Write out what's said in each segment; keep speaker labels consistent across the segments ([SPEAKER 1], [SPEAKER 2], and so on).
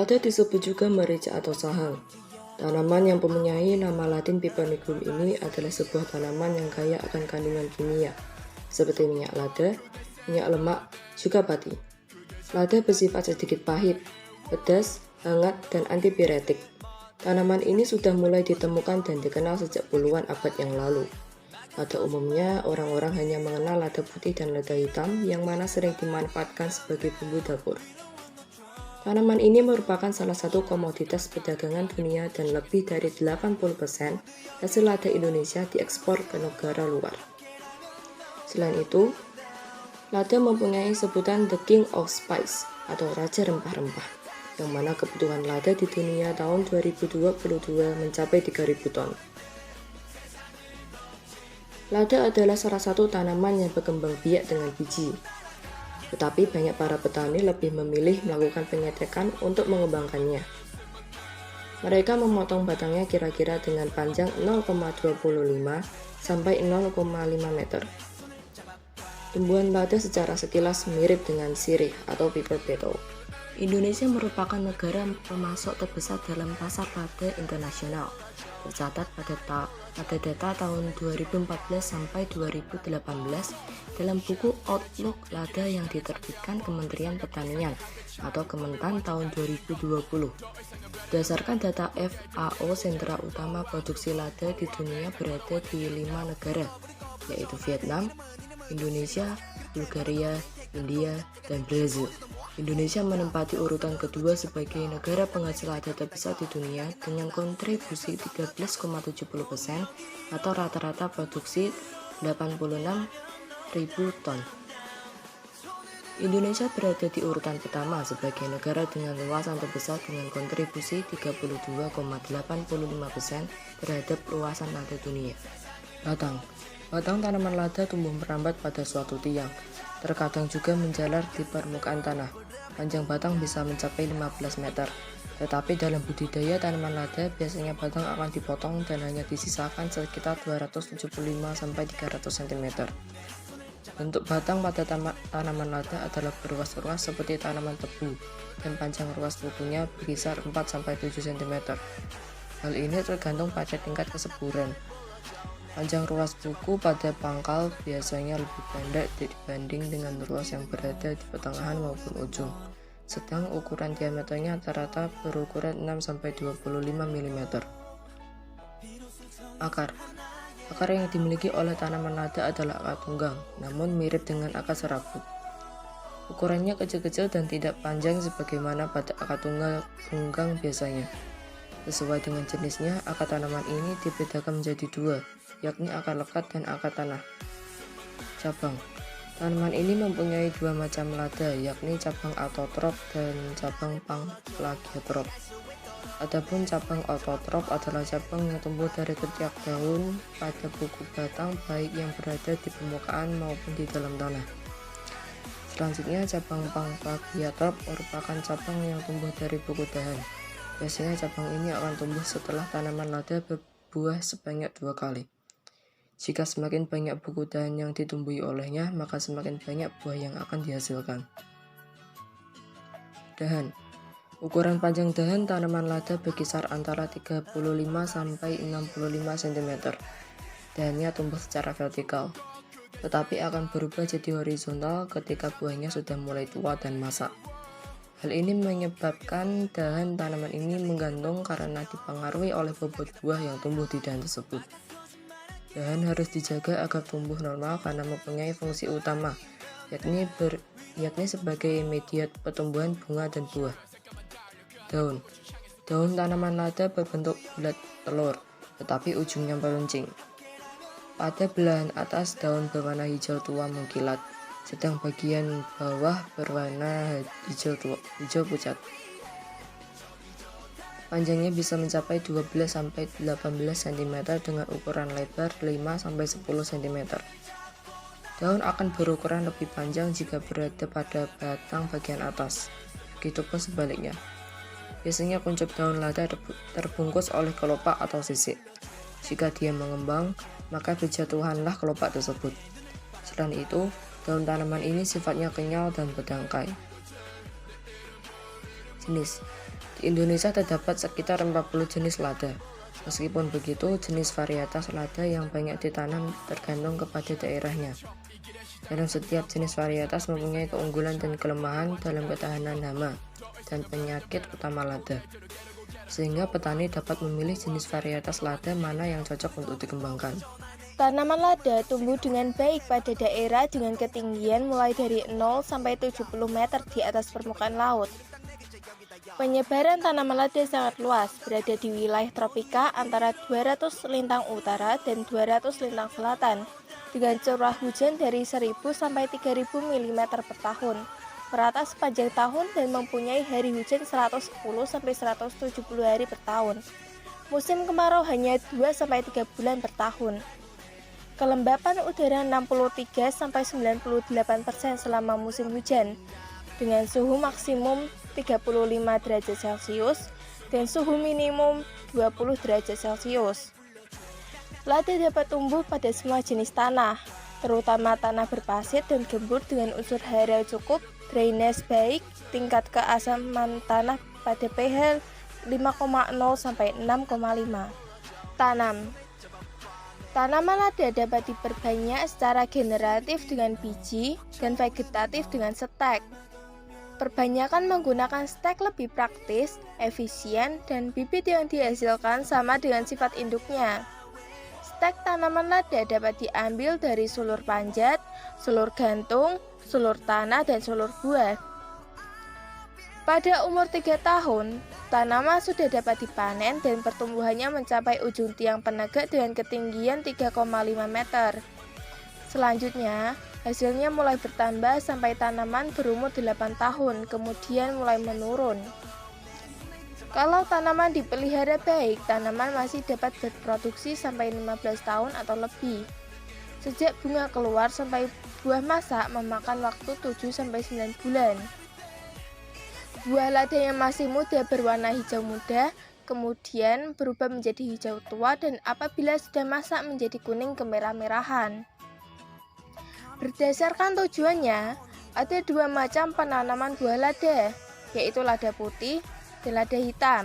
[SPEAKER 1] Lada disebut juga merica atau sahang. Tanaman yang mempunyai nama Latin Pepernicum ini adalah sebuah tanaman yang kaya akan kandungan kimia, seperti minyak lada, minyak lemak, juga pati. Lada bersifat sedikit pahit, pedas, hangat, dan antipiretik. Tanaman ini sudah mulai ditemukan dan dikenal sejak puluhan abad yang lalu. Pada umumnya, orang-orang hanya mengenal lada putih dan lada hitam yang mana sering dimanfaatkan sebagai bumbu dapur. Tanaman ini merupakan salah satu komoditas perdagangan dunia dan lebih dari 80% hasil lada Indonesia diekspor ke negara luar. Selain itu, lada mempunyai sebutan The King of Spice atau Raja Rempah-Rempah, yang mana kebutuhan lada di dunia tahun 2022 mencapai 3.000 ton. Lada adalah salah satu tanaman yang berkembang biak dengan biji. Tetapi banyak para petani lebih memilih melakukan penyetekan untuk mengembangkannya. Mereka memotong batangnya kira-kira dengan panjang 0,25 sampai 0,5 meter. Tumbuhan lada secara sekilas mirip dengan sirih atau pepper beetle. Indonesia merupakan negara pemasok terbesar dalam pasar lada internasional. Tercatat pada data tahun 2014 sampai 2018 dalam buku Outlook Lada yang diterbitkan Kementerian Pertanian atau Kementan tahun 2020. Berdasarkan data FAO, sentra utama produksi lada di dunia berada di 5 negara, yaitu Vietnam, Indonesia, Bulgaria, India, dan Brazil. Indonesia menempati urutan kedua sebagai negara penghasil lada terbesar di dunia dengan kontribusi 13,70% atau rata-rata produksi 86.000 ton. Indonesia berada di urutan pertama sebagai negara dengan luasan terbesar dengan kontribusi 32,85% terhadap luasan lada dunia. Batang tanaman lada tumbuh merambat pada suatu tiang, terkadang juga menjalar di permukaan tanah. Panjang batang bisa mencapai 15 meter. Tetapi dalam budidaya tanaman lada, biasanya batang akan dipotong dan hanya disisakan sekitar 275-300 cm. Bentuk batang pada tanaman lada adalah berruas-ruas seperti tanaman tebu, dan panjang ruas bukunya berkisar 4-7 cm. Hal ini tergantung pada tingkat kesuburan. Panjang ruas buku pada pangkal biasanya lebih pendek dibanding dengan ruas yang berada di pertengahan maupun ujung. Sedang ukuran diameternya rata-rata berukuran 6-25 mm. Akar yang dimiliki oleh tanaman lada adalah akar tunggang, namun mirip dengan akar serabut. Ukurannya kecil-kecil dan tidak panjang sebagaimana pada akar tunggang biasanya. Sesuai dengan jenisnya, akar tanaman ini dibedakan menjadi dua, yakni akar lekat dan akar tanah. Cabang tanaman ini mempunyai dua macam lada, yakni cabang autotrop dan cabang plagiatrop. Adapun cabang autotrop adalah cabang yang tumbuh dari ketiak daun pada buku batang, baik yang berada di permukaan maupun di dalam tanah. Selanjutnya, cabang plagiatrop merupakan cabang yang tumbuh dari buku dahan. Biasanya cabang ini akan tumbuh setelah tanaman lada berbuah sebanyak 2 kali. Jika semakin banyak buku dahan yang ditumbuhi olehnya, maka semakin banyak buah yang akan dihasilkan. Dahan. Ukuran panjang dahan tanaman lada berkisar antara 35-65 cm. Dahannya tumbuh secara vertikal, tetapi akan berubah jadi horizontal ketika buahnya sudah mulai tua dan masak. Hal ini menyebabkan dahan tanaman ini menggantung karena dipengaruhi oleh bobot buah yang tumbuh di dahan tersebut. Dahan harus dijaga agar tumbuh normal karena mempunyai fungsi utama, yakni sebagai media pertumbuhan bunga dan buah. Daun tanaman lada berbentuk bulat telur, tetapi ujungnya meruncing. Pada belahan atas, daun berwarna hijau tua mengkilat, sedang bagian bawah berwarna hijau pucat. Panjangnya bisa mencapai 12-18 cm dengan ukuran lebar 5-10 cm. Daun akan berukuran lebih panjang jika berada pada batang bagian atas. Begitupun sebaliknya. Biasanya kuncup daun lada terbungkus oleh kelopak atau sisik. Jika dia mengembang, maka berjatuhanlah kelopak tersebut. Selain itu, daun tanaman ini sifatnya kenyal dan berdangkai. Jenis Di Indonesia terdapat sekitar 40 jenis lada. Meskipun begitu, jenis varietas lada yang banyak ditanam tergantung kepada daerahnya. Dalam setiap jenis varietas mempunyai keunggulan dan kelemahan dalam ketahanan hama dan penyakit utama lada, sehingga petani dapat memilih jenis varietas lada mana yang cocok untuk dikembangkan.
[SPEAKER 2] Tanaman lada tumbuh dengan baik pada daerah dengan ketinggian mulai dari 0 sampai 70 meter di atas permukaan laut. Penyebaran tanaman lada sangat luas, berada di wilayah tropika antara 200 lintang utara dan 200 lintang selatan, dengan curah hujan dari 1000 sampai 3000 mm per tahun, merata sepanjang tahun dan mempunyai hari hujan 110 sampai 170 hari per tahun. Musim kemarau hanya 2 sampai 3 bulan per tahun. Kelembapan udara 63 sampai 98% selama musim hujan, dengan suhu maksimum 35 derajat Celcius dan suhu minimum 20 derajat Celcius. Lada dapat tumbuh pada semua jenis tanah, terutama tanah berpasir dan gembur dengan unsur hara cukup, drainase baik, tingkat keasaman tanah pada pH 5,0 sampai 6,5. Tanam. Tanaman lada dapat diperbanyak secara generatif dengan biji dan vegetatif dengan stek. Perbanyakan menggunakan stek lebih praktis, efisien, dan bibit yang dihasilkan sama dengan sifat induknya. Stek tanaman lada dapat diambil dari sulur panjat, sulur gantung, sulur tanah, dan sulur buah. Pada umur 3 tahun, tanaman sudah dapat dipanen dan pertumbuhannya mencapai ujung tiang penegak dengan ketinggian 3,5 meter. Selanjutnya, hasilnya mulai bertambah sampai tanaman berumur 8 tahun, kemudian mulai menurun. Kalau tanaman dipelihara baik, tanaman masih dapat berproduksi sampai 15 tahun atau lebih. Sejak bunga keluar sampai buah masak memakan waktu 7-9 bulan. Buah lada yang masih muda berwarna hijau muda, kemudian berubah menjadi hijau tua dan apabila sudah masak menjadi kuning kemerah-merahan. Berdasarkan tujuannya, ada 2 macam penanaman buah lada, yaitu lada putih dan lada hitam.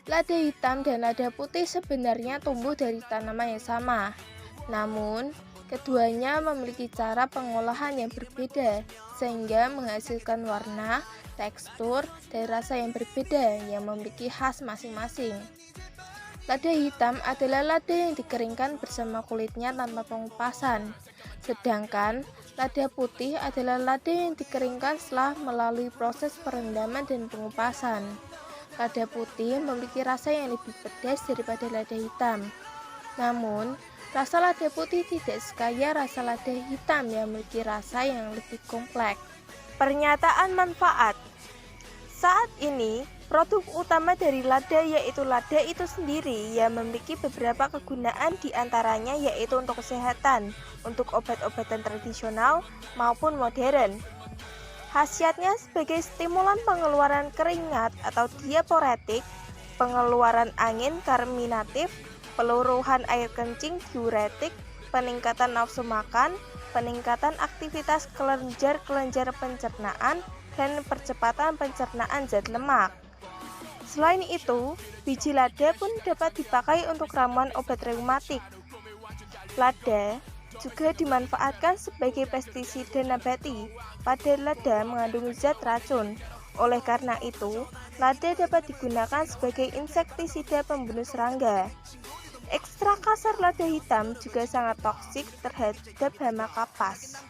[SPEAKER 2] Lada hitam dan lada putih sebenarnya tumbuh dari tanaman yang sama, namun keduanya memiliki cara pengolahan yang berbeda, sehingga menghasilkan warna, tekstur, dan rasa yang berbeda yang memiliki khas masing-masing. Lada hitam adalah lada yang dikeringkan bersama kulitnya tanpa pengupasan, sedangkan lada putih adalah lada yang dikeringkan setelah melalui proses perendaman dan pengupasan. Lada putih memiliki rasa yang lebih pedas daripada lada hitam. Namun, rasa lada putih tidak sekaya rasa lada hitam yang memiliki rasa yang lebih kompleks. Pernyataan manfaat. Saat ini, produk utama dari lada yaitu lada itu sendiri yang memiliki beberapa kegunaan diantaranya yaitu untuk kesehatan, untuk obat-obatan tradisional maupun modern. Khasiatnya sebagai stimulan pengeluaran keringat atau diuretik, pengeluaran angin karminatif, peluruhan air kencing diuretik, peningkatan nafsu makan, peningkatan aktivitas kelenjar-kelenjar pencernaan, dan percepatan pencernaan zat lemak. Selain itu, biji lada pun dapat dipakai untuk ramuan obat reumatik. Lada juga dimanfaatkan sebagai pestisida nabati. Pada lada mengandung zat racun. Oleh karena itu, lada dapat digunakan sebagai insektisida pembunuh serangga. Ekstrak kasar lada hitam juga sangat toksik terhadap hama kapas.